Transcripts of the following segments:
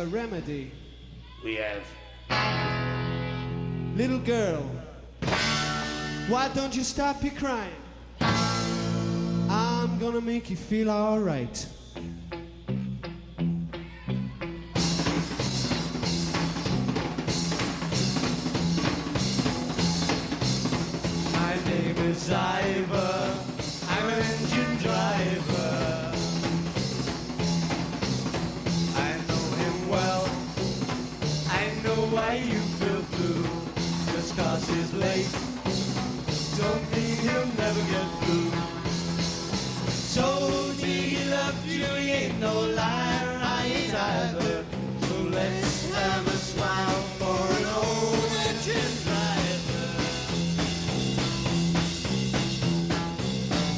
a remedy. We have. Little girl, why don't you stop your crying? I'm gonna make you feel alright. My name is Ivor, I'm an engine driver. I know him well, I know why you feel blue. Just 'cause he's late, don't mean he'll never get through. Told me he loved you, he ain't no liar, I ain't either. So let's have a smile for an old engine driver.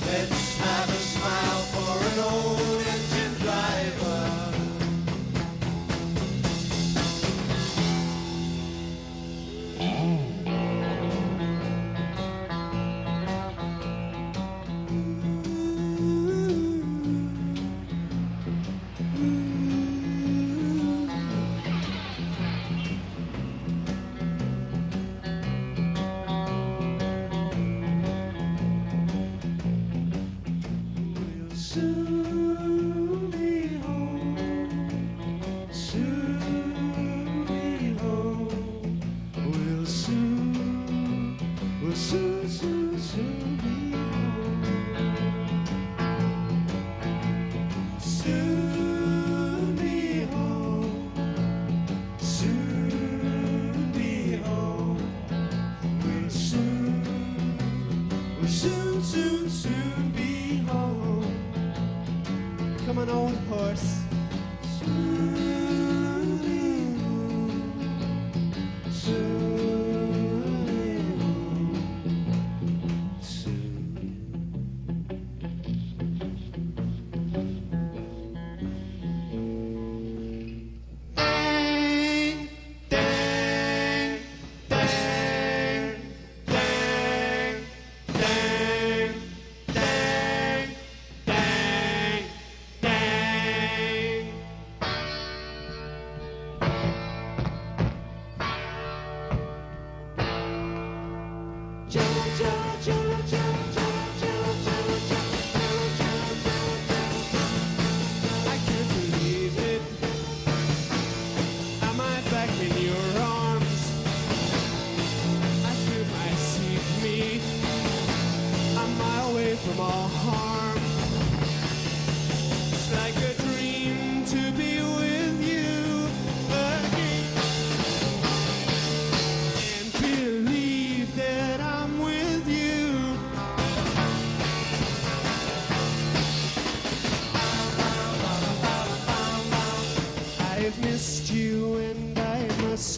Let's have a smile for an old engine driver.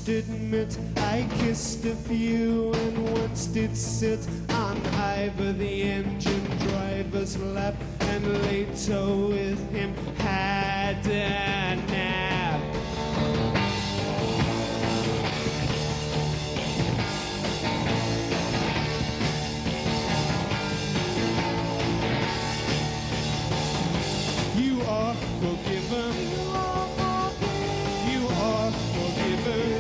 Admit I kissed a few and once did sit on Ivor the engine driver's lap and later with him had a nap. You are forgiven. You are forgiven.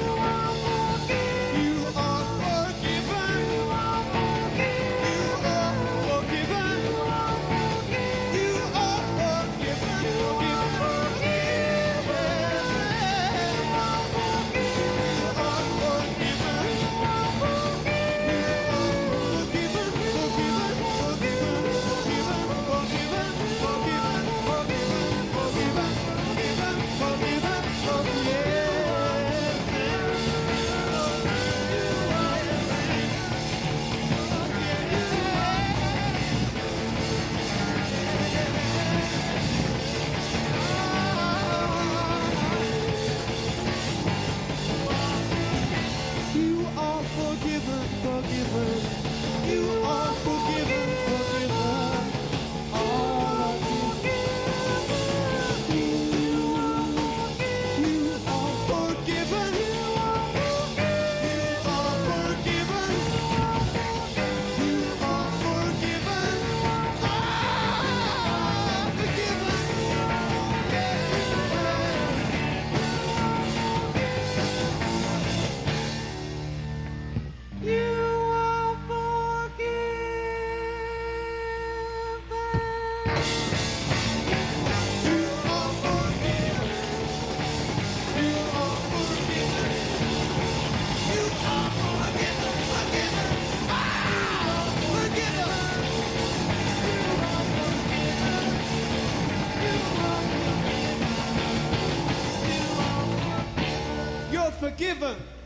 forgiven.